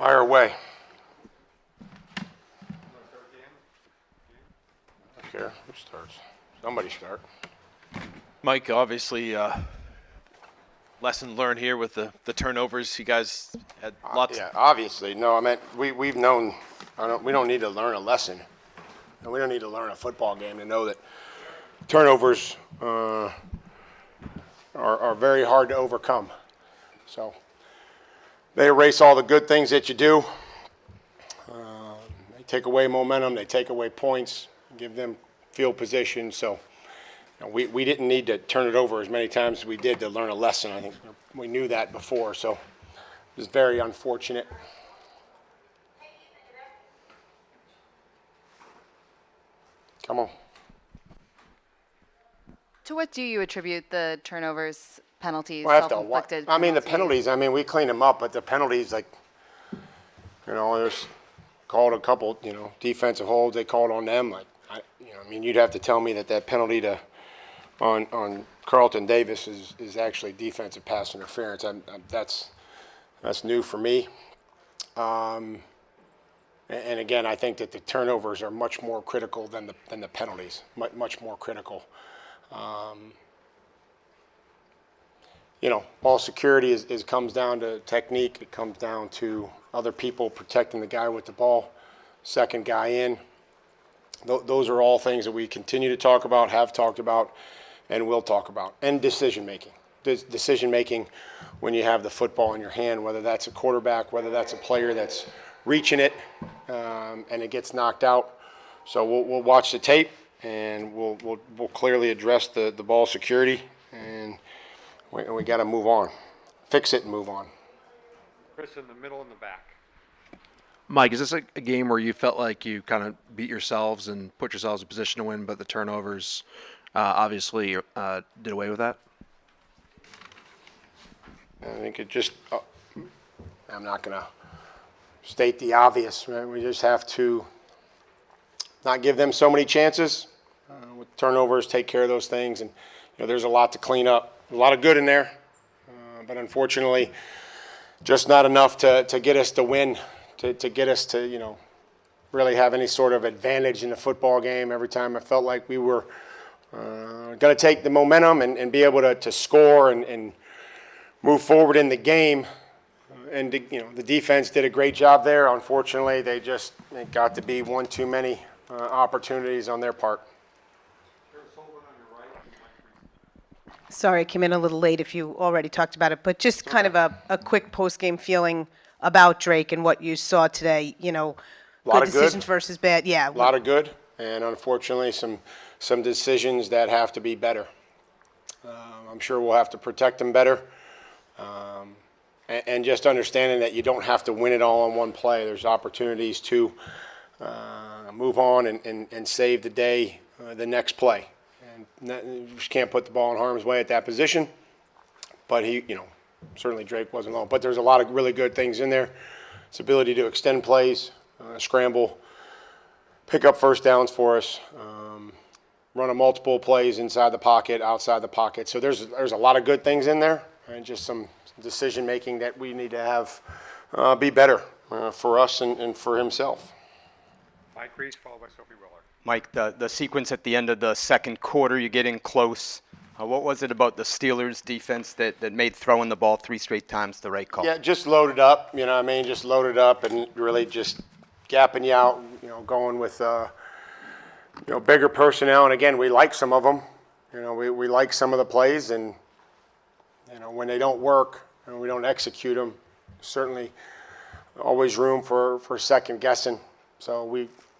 Fire away. I don't care who starts. Somebody start. Mike, obviously, lesson learned here with the turnovers. You guys had lots. Yeah, obviously. No, I meant we've known. We don't need to learn a lesson, and we don't need to learn a football game to know that turnovers are very hard to overcome. So they erase all the good things that you do. They take away momentum. They take away points. Give them field position. So we didn't need to turn it over as many times as we did to learn a lesson. I think we knew that before. So it was very unfortunate. Come on. To what do you attribute the turnovers, penalties, Well, I have to self-inflicted I mean, the penalties? penalties, we cleaned them up, but the penalties, there's called a couple, defensive holds. They called on them. You'd have to tell me that penalty on Carlton Davis is actually defensive pass interference. That's new for me. And again, I think that the turnovers are much more critical than the penalties. Much more critical. Ball security comes down to technique. It comes down to other people protecting the guy with the ball, second guy in. Those are all things that we continue to talk about, have talked about, and will talk about. And decision-making. Decision-making when you have the football in your hand, whether that's a quarterback, whether that's a player that's reaching it, and it gets knocked out. So we'll watch the tape, and we'll clearly address the ball security, and we got to move on. Fix it and move on. Chris in the middle and the back. Mike, is this a game where you felt like you kind of beat yourselves and put yourselves in position to win, but the turnovers obviously did away with that? I think it just I'm not going to state the obvious. Right? We just have to not give them so many chances. With turnovers, take care of those things. And there's a lot to clean up. A lot of good in there. But unfortunately, just not enough to get us to win, to get us to, really have any sort of advantage in the football game. Every time I felt like we were going to take the momentum and be able to score and move forward in the game. And the defense did a great job there. Unfortunately, it got to be one too many opportunities on their part. Sorry, I came in a little late if you already talked about it, but just kind of a quick post-game feeling about Drake and what you saw today. Good decisions versus bad. Yeah. A lot of good, and unfortunately, some decisions that have to be better. I'm sure we'll have to protect them better. And just understanding that you don't have to win it all on one play. There's opportunities to move on and save the day the next play. And you just can't put the ball in harm's way at that position. But certainly Drake wasn't alone. But there's a lot of really good things in there. His ability to extend plays, scramble, pick up first downs for us, run a multiple plays inside the pocket, outside the pocket. So there's a lot of good things in there, and just some decision making that we need to have be better for us and for himself. Mike Reese, followed by Sophie Willer. Mike, the sequence at the end of the second quarter, you're getting close. What was it about the Steelers defense that made throwing the ball 3 straight times the right call? Yeah, just loaded up, just loaded up and really just gapping you out, going with, bigger personnel. And again, we like some of them. We like some of the plays, and, when they don't work and we don't execute them, certainly always room for second guessing. So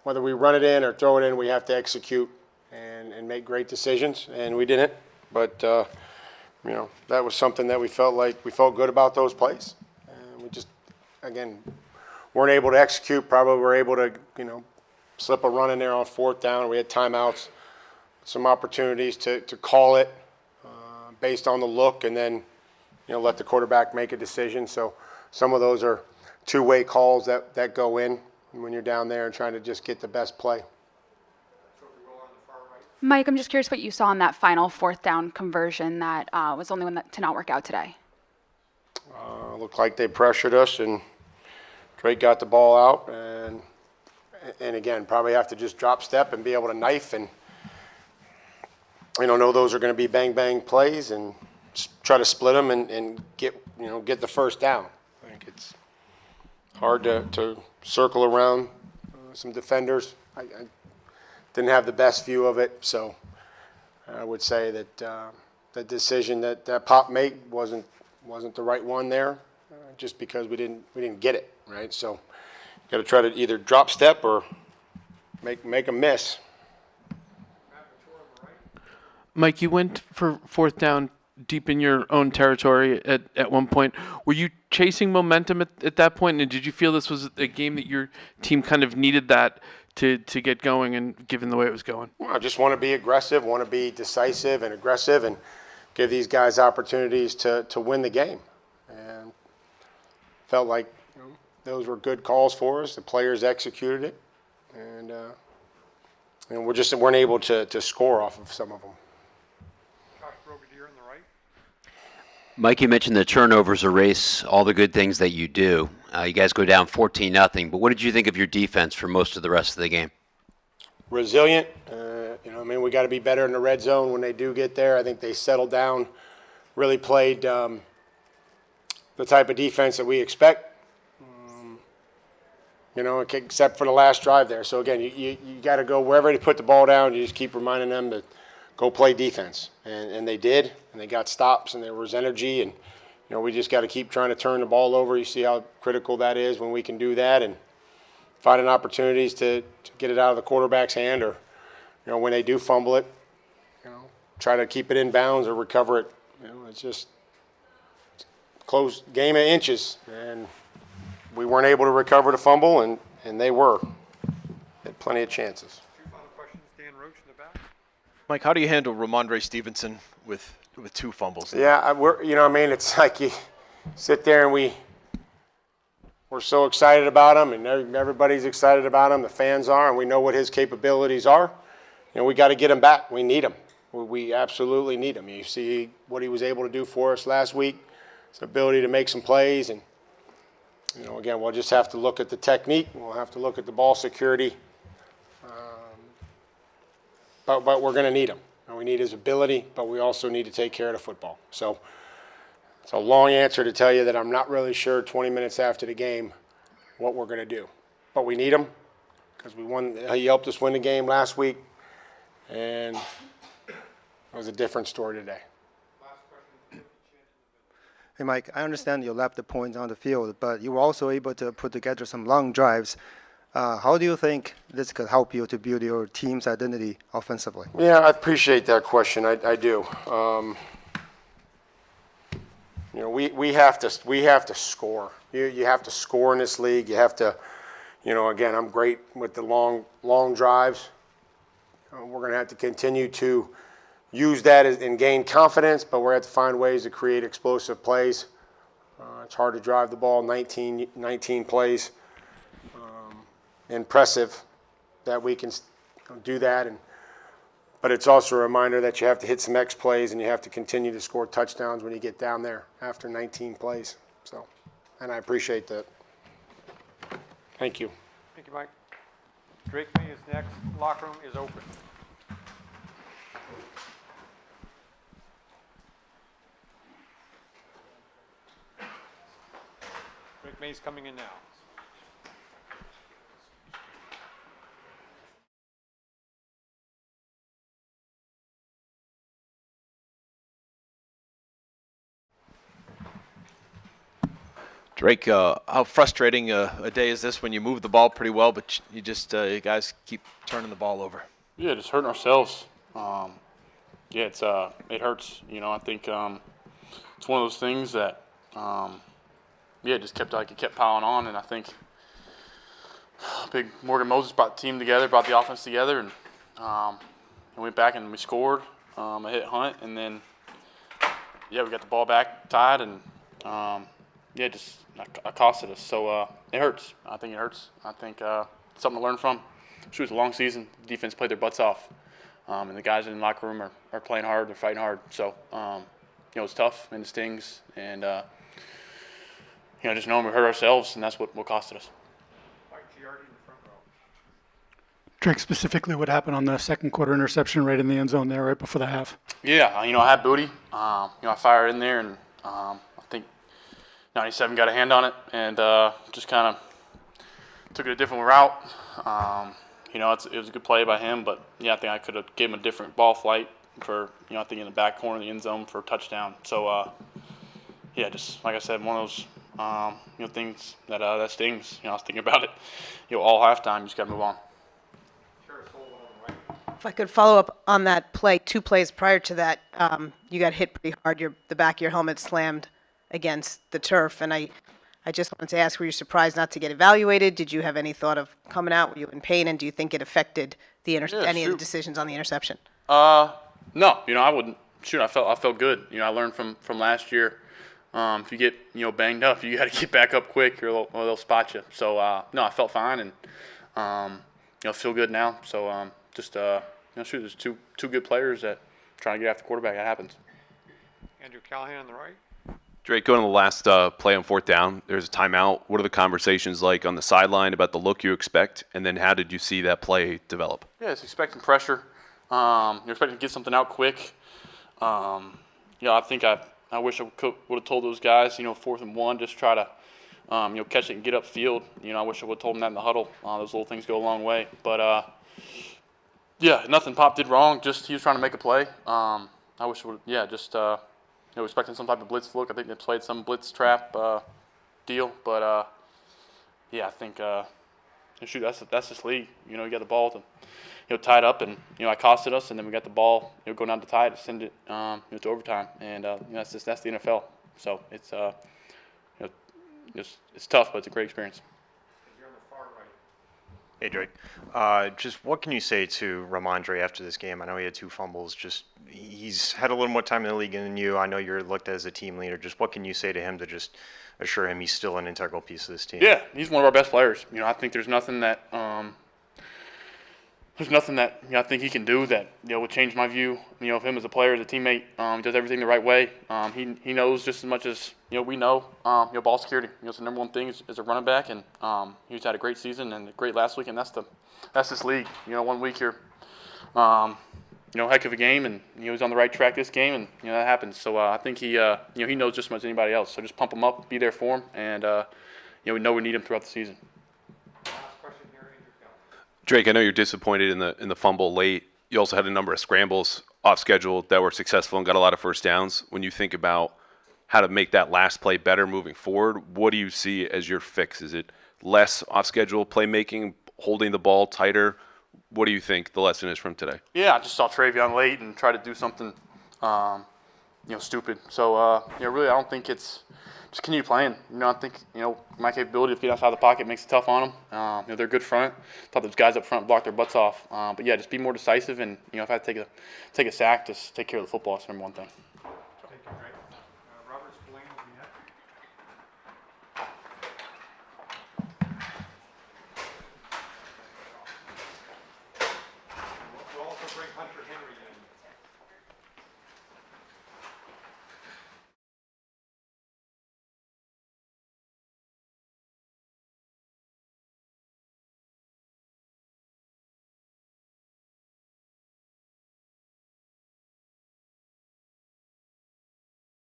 whether we run it in or throw it in, we have to execute and make great decisions, and we didn't. But, that was something that we felt good about those plays. And we just, again, weren't able to execute. Probably were able to, slip a run in there on fourth down. We had timeouts, some opportunities to call it based on the look, and then, let the quarterback make a decision. So some of those are two-way calls that go in when you're down there and trying to just get the best play. Mike, I'm just curious what you saw in that final fourth down conversion that was the only one to not work out today. Looked like they pressured us, and Drake got the ball out, and again, probably have to just drop step and be able to knife and, know those are going to be bang plays and try to split them and get the first down. I think it's hard to circle around some defenders. I didn't have the best view of it, so I would say that the decision that Pop made wasn't the right one there, just because we didn't get it right. So you got to try to either drop step or make a miss. Mike, you went for fourth down deep in your own territory at one point. Were you chasing momentum at that point, and did you feel this was a game that your team kind of needed that to get going, and given the way it was going? Well, I just want to be aggressive, want to be decisive and aggressive, and give these guys opportunities to win the game. And felt like those were good calls for us. The players executed it, and we just weren't able to score off of some of them. Josh Brigadier on the right. Mike, you mentioned the turnovers erase all the good things that you do. You guys go down 14-0, but what did you think of your defense for most of the rest of the game? Resilient. We got to be better in the red zone when they do get there. I think they settled down, really played the type of defense that we expect, except for the last drive there. So, again, you got to go wherever they put the ball down, you just keep reminding them to go play defense. And they did, and they got stops, and there was energy. And, we just got to keep trying to turn the ball over. You see how critical that is when we can do that, and finding opportunities to get it out of the quarterback's hand, or, when they do fumble it, try to keep it in bounds or recover it. It's just close game of inches, and we weren't able to recover the fumble, and they were. Had plenty of chances. Two final questions. Dan Roach in the back. Mike, how do you handle Ramondre Stevenson with 2 fumbles? Yeah, it's like you sit there and we're so excited about him, and everybody's excited about him. The fans are, and we know what his capabilities are. We got to get him back. We need him. We absolutely need him. You see what he was able to do for us last week, his ability to make some plays, and again, we'll just have to look at the technique. We'll have to look at the ball security, but we're going to need him. We need his ability, but we also need to take care of the football. So it's a long answer to tell you that I'm not really sure 20 minutes after the game what we're going to do. But we need him because he helped us win the game last week, and it was a different story today. Hey, Mike, I understand you left the points on the field, but you were also able to put together some long drives. How do you think this could help you to build your team's identity offensively? Yeah, I appreciate that question. I do. We have to score. You have to score in this league. You have to, again, I'm great with the long drives. We're going to have to continue to use that and gain confidence, but we're going to have to find ways to create explosive plays. It's hard to drive the ball 19 plays. Impressive that we can do that, but it's also a reminder that you have to hit some X plays and you have to continue to score touchdowns when you get down there after 19 plays. So, and I appreciate that. Thank you. Thank you, Mike. Drake Maye is next. Locker room is open. Drake Maye's coming in now. Drake, how frustrating a day is this when you move the ball pretty well, but you guys keep turning the ball over? Yeah, just hurting ourselves. It hurts. I think it's one of those things that just kept piling on, and I think Big Morgan Moses brought the team together, brought the offense together, and went back and we scored. I hit Hunt, and then we got the ball back tied, and just accosted us. So it hurts. I think it hurts. I think something to learn from. It was a long season. The defense played their butts off, and the guys in the locker room are playing hard. They're fighting hard. So it's tough and it stings, and just knowing we hurt ourselves, and that's what costed us. Drake, specifically what happened on the second quarter interception right in the end zone there right before the half? Yeah, I had booty. I fired in there, and I think 97 got a hand on it, and just kind of took it a different route. It was a good play by him, but yeah, I think I could have gave him a different ball flight for, I think in the back corner of the end zone for a touchdown. So, yeah, just like I said, one of those, things that stings. I was thinking about it, all halftime. You just got to move on. If I could follow up on that play, 2 plays prior to that, you got hit pretty hard. The back of your helmet slammed against the turf, and I just wanted to ask, were you surprised not to get evaluated? Did you have any thought of coming out? Were you in pain, and do you think it affected any of the decisions on the interception? No, I wouldn't. Shoot, I felt good. I learned from last year. If you get banged up, you got to get back up quick, or they'll spot you. So no, I felt fine, and feel good now. So shoot, there's two good players that trying to get after the quarterback. That happens. Andrew Callahan on the right. Drake, going to the last play on 4th down, there's a timeout. What are the conversations like on the sideline about the look you expect, and then how did you see that play develop? Yeah, it's expecting pressure. You're expecting to get something out quick. I think I wish I would have told those guys, 4th and 1, just try to, catch it and get upfield. I wish I would have told them that in the huddle. Those little things go a long way. But, yeah, nothing Pop did wrong. Just he was trying to make a play. I wish I would, expecting some type of blitz look. I think they played some blitz trap deal. But, I think, shoot, that's this league. You got the ball to, tied up, and it costed us, and then we got the ball, going down to tie to send it, to overtime, and that's the NFL. So it's it's tough, but it's a great experience. Hey, Drake. Just what can you say to Ramondre after this game? I know he had 2 fumbles. Just he's had a little more time in the league than you. I know you're looked at as a team leader. Just what can you say to him to just assure him he's still an integral piece of this team? Yeah, he's one of our best players. I think there's nothing that I think he can do that would change my view of him as a player, as a teammate. He does everything the right way. He knows just as much as we know. Ball security. It's the number one thing as a running back, and he's had a great season and a great last week, and that's this league. 1 week you're heck of a game, and he's on the right track this game, and that happens. So I think he he knows just as much as anybody else. So just pump him up, be there for him, and we know we need him throughout the season. Drake, I know you're disappointed in the fumble late. You also had a number of scrambles off schedule that were successful and got a lot of first downs. When you think about how to make that last play better moving forward, what do you see as your fix? Is it less off schedule playmaking, holding the ball tighter? What do you think the lesson is from today? Yeah, I just saw Travion late and tried to do something stupid. So really I don't think it's just continue playing. I think my capability of getting outside the pocket makes it tough on them. They're good front. Thought those guys up front blocked their butts off. But yeah, just be more decisive, and if I have to take a sack, just take care of the football. That's the number one thing. Robert Spillane will be next. We'll also bring Hunter Henry in.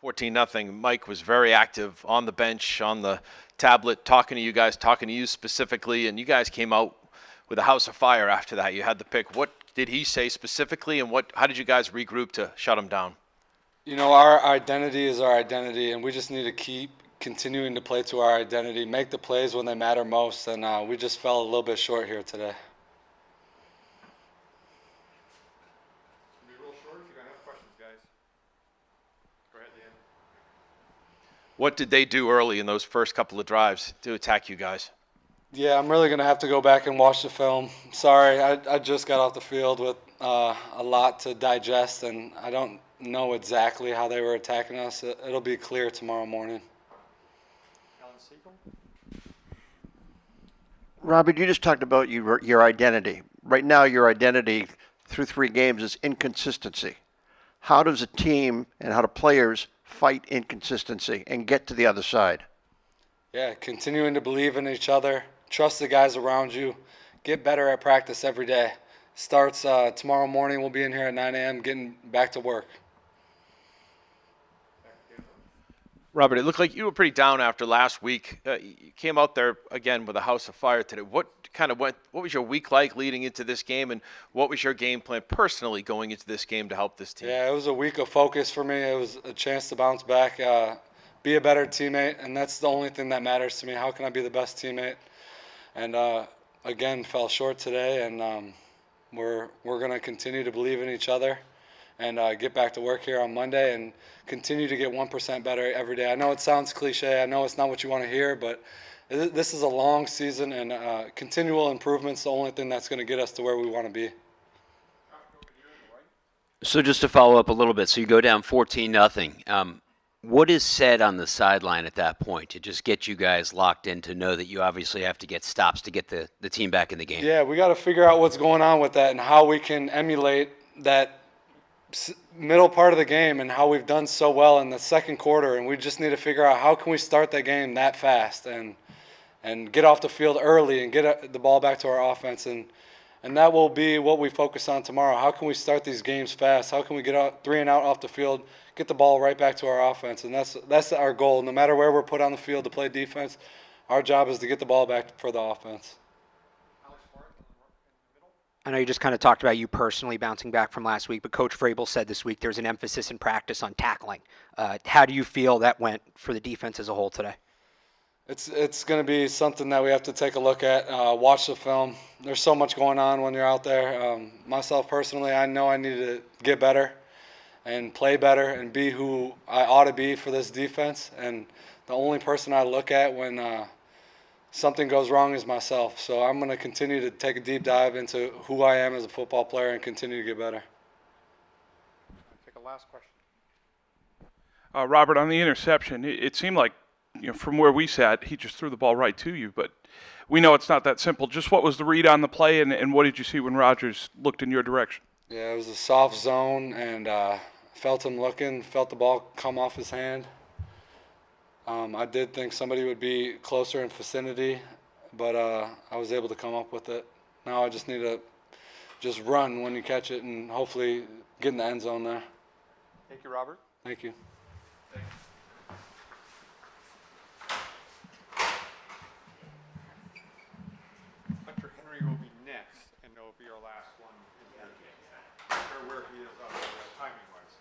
$14-0. Mike was very active on the bench, on the tablet, talking to you guys, talking to you specifically, and you guys came out with a house of fire after that. You had the pick. What did he say specifically, and how did you guys regroup to shut him down? Our identity is our identity, and we just need to keep continuing to play to our identity, make the plays when they matter most, and we just fell a little bit short here today. What did they do early in those first couple of drives to attack you guys? Yeah, I'm really going to have to go back and watch the film. Sorry, I just got off the field with a lot to digest, and I don't know exactly how they were attacking us. It'll be clear tomorrow morning. Robert, you just talked about your identity. Right now, your identity through 3 games is inconsistency. How does a team and how do players fight inconsistency and get to the other side? Yeah, continuing to believe in each other, trust the guys around you, get better at practice every day. Starts tomorrow morning. We'll be in here at 9 a.m. getting back to work. Robert, it looked like you were pretty down after last week. You came out there again with a house of fire today. What was your week like leading into this game, and what was your game plan personally going into this game to help this team? Yeah, it was a week of focus for me. It was a chance to bounce back, be a better teammate, and that's the only thing that matters to me. How can I be the best teammate? And again, fell short today, and we're going to continue to believe in each other and get back to work here on Monday and continue to get 1% better every day. I know it sounds cliche. I know it's not what you want to hear, but this is a long season, and continual improvement's the only thing that's going to get us to where we want to be. So just to follow up a little bit, so you go down 14-0. What is said on the sideline at that point to just get you guys locked in to know that you obviously have to get stops to get the team back in the game? Yeah, we got to figure out what's going on with that and how we can emulate that middle part of the game and how we've done so well in the second quarter. And we just need to figure out how can we start that game that fast and get off the field early and get the ball back to our offense. And that will be what we focus on tomorrow. How can we start these games fast? How can we get out 3 and out off the field, get the ball right back to our offense? And that's our goal. No matter where we're put on the field to play defense, our job is to get the ball back for the offense. I know you just kind of talked about you personally bouncing back from last week, but Coach Vrabel said this week there's an emphasis in practice on tackling. How do you feel that went for the defense as a whole today? It's going to be something that we have to take a look at, watch the film. There's so much going on when you're out there. Myself personally, I know I need to get better and play better and be who I ought to be for this defense. And the only person I look at when something goes wrong is myself. So I'm going to continue to take a deep dive into who I am as a football player and continue to get better. Take a last question. Robert, on the interception, it seemed like, from where we sat, he just threw the ball right to you. But we know it's not that simple. Just what was the read on the play, and what did you see when Rodgers looked in your direction? Yeah, it was a soft zone, and felt him looking, felt the ball come off his hand. I did think somebody would be closer in vicinity, but I was able to come up with it. Now I just need to just run when you catch it and hopefully get in the end zone there. Thank you, Robert. Thank you. Hunter Henry will be next, and it'll be our last one. Or where he is timing-wise.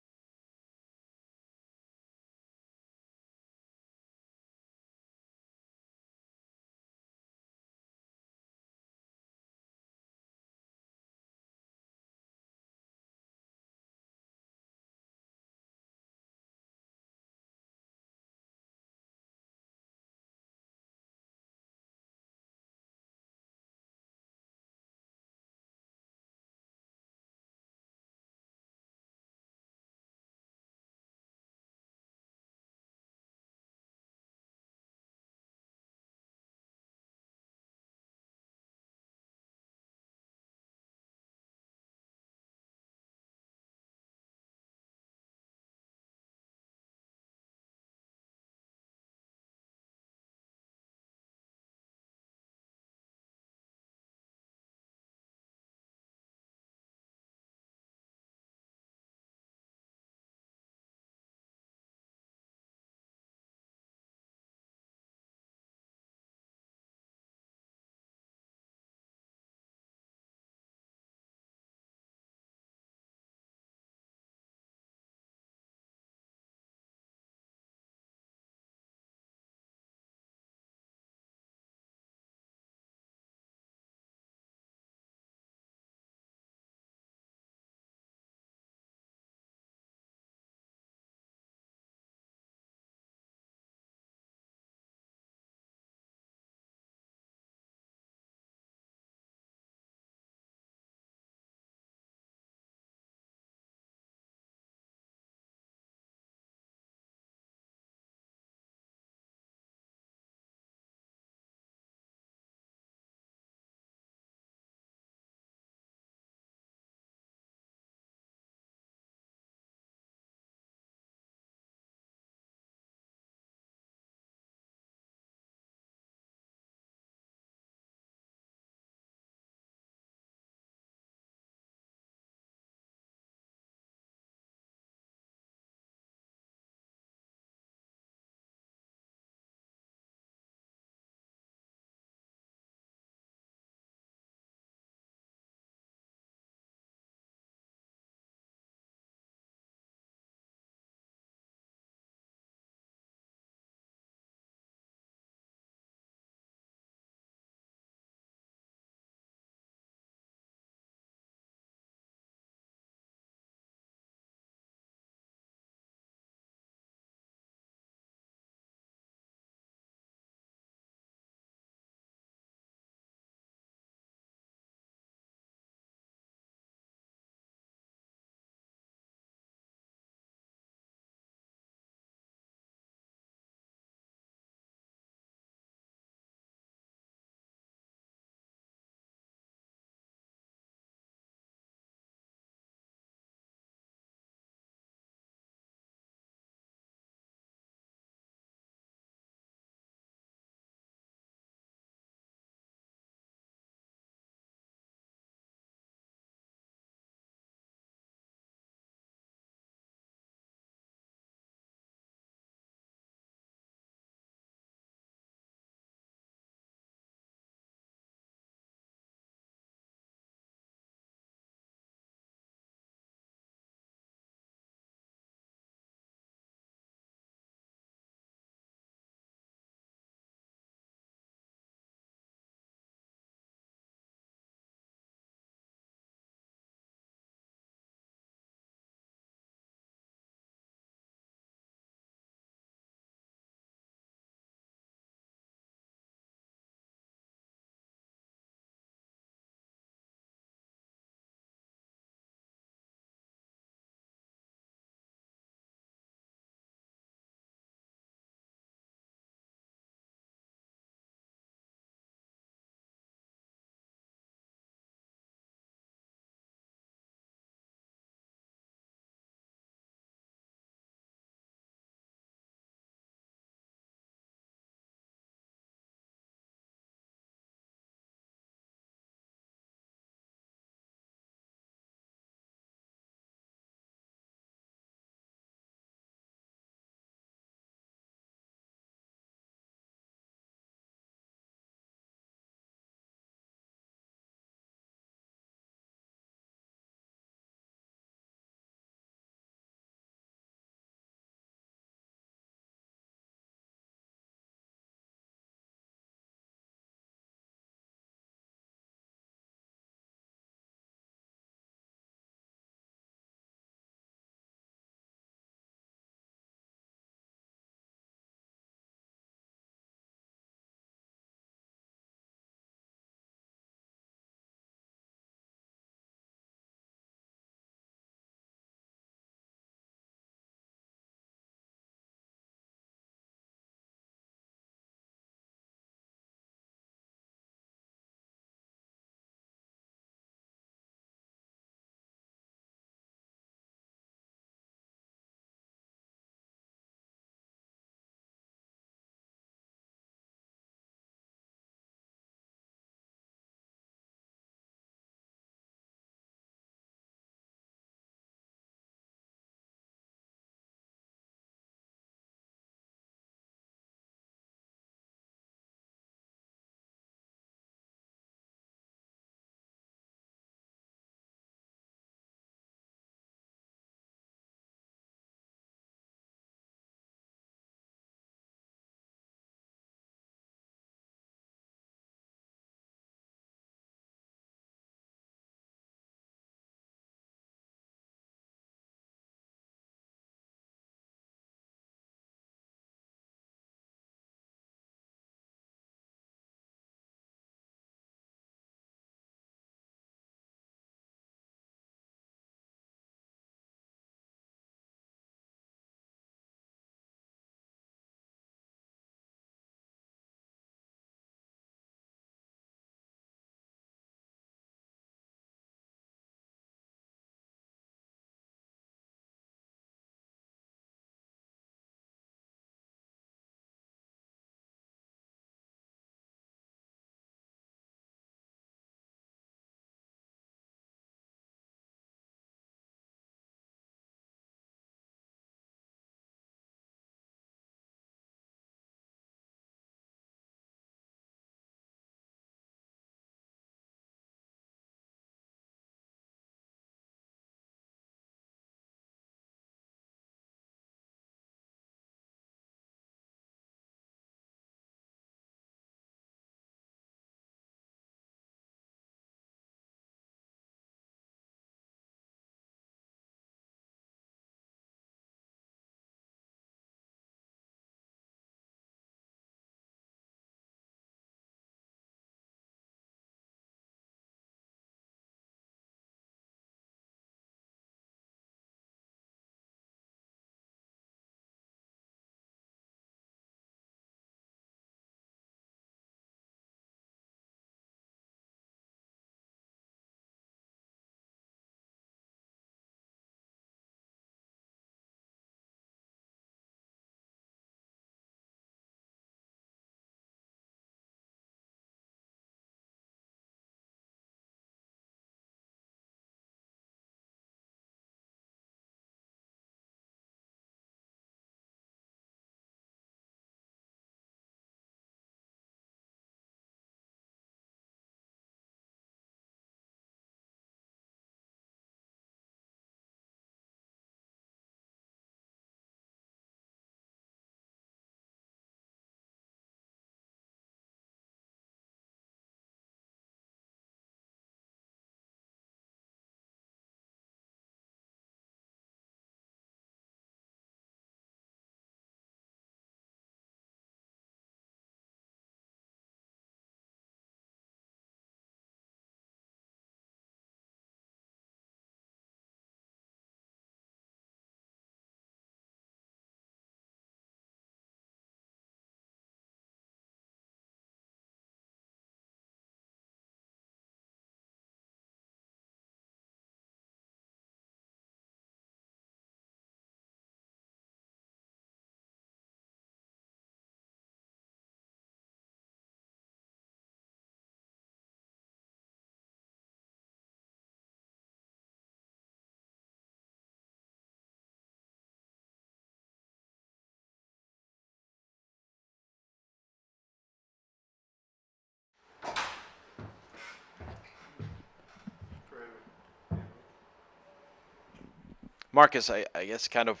Marcus, I guess kind of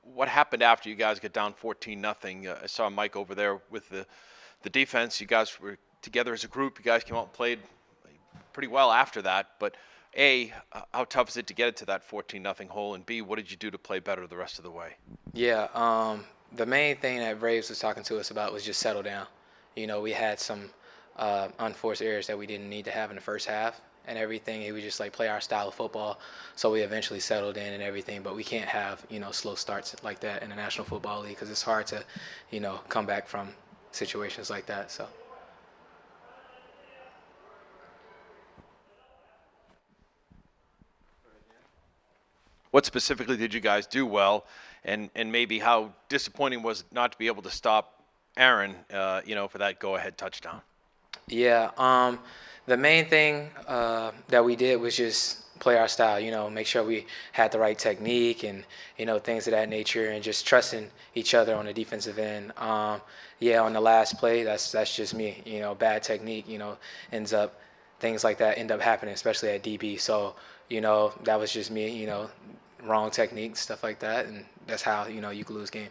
what happened after you guys got down 14-0. I saw Mike over there with the defense. You guys were together as a group. You guys came out and played pretty well after that. But A, how tough is it to get into that 14-0 hole? And B, what did you do to play better the rest of the way? Yeah, the main thing that Braves was talking to us about was just settle down. You know, we had some unforced errors that we didn't need to have in the first half and everything. It was just like play our style of football. So we eventually settled in and everything. But we can't have, you know, slow starts like that in the National Football League because it's hard to, you know, come back from situations like that. So. What specifically did you guys do well, and maybe how disappointing was it not to be able to stop Aaron, you know, for that go-ahead touchdown? Yeah, the main thing that we did was just play our style, you know, make sure we had the right technique and, you know, things of that nature, and just trusting each other on the defensive end. Yeah, on the last play, that's just me, you know, bad technique, you know, things like that end up happening, especially at DB. So, you know, that was just me, you know, wrong technique, stuff like that, and that's how, you know, you can lose game.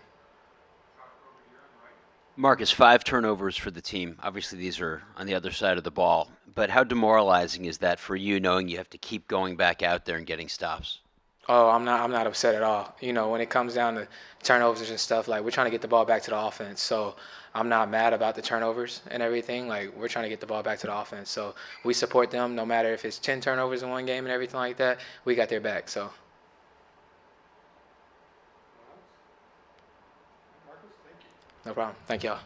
Marcus, 5 turnovers for the team. Obviously, these are on the other side of the ball. But how demoralizing is that for you, knowing you have to keep going back out there and getting stops? Oh, I'm not upset at all. You know, when it comes down to turnovers and stuff, like, we're trying to get the ball back to the offense. So I'm not mad about the turnovers and everything. Like, we're trying to get the ball back to the offense. So we support them no matter if it's 10 turnovers in one game and everything like that. We got their back. So. No problem. Thank y'all.